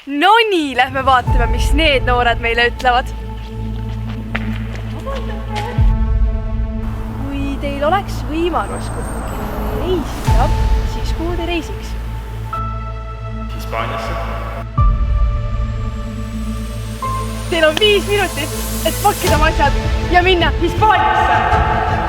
No nii, lähme vaatame, mis need noored meile ütlevad. Kui teil oleks võimalus kuhugi reisida, siis kuhu te reisiks? Hispaaniasse. Teil on 5 minutit, et pakkida oma asjad ja minna Hispaaniasse.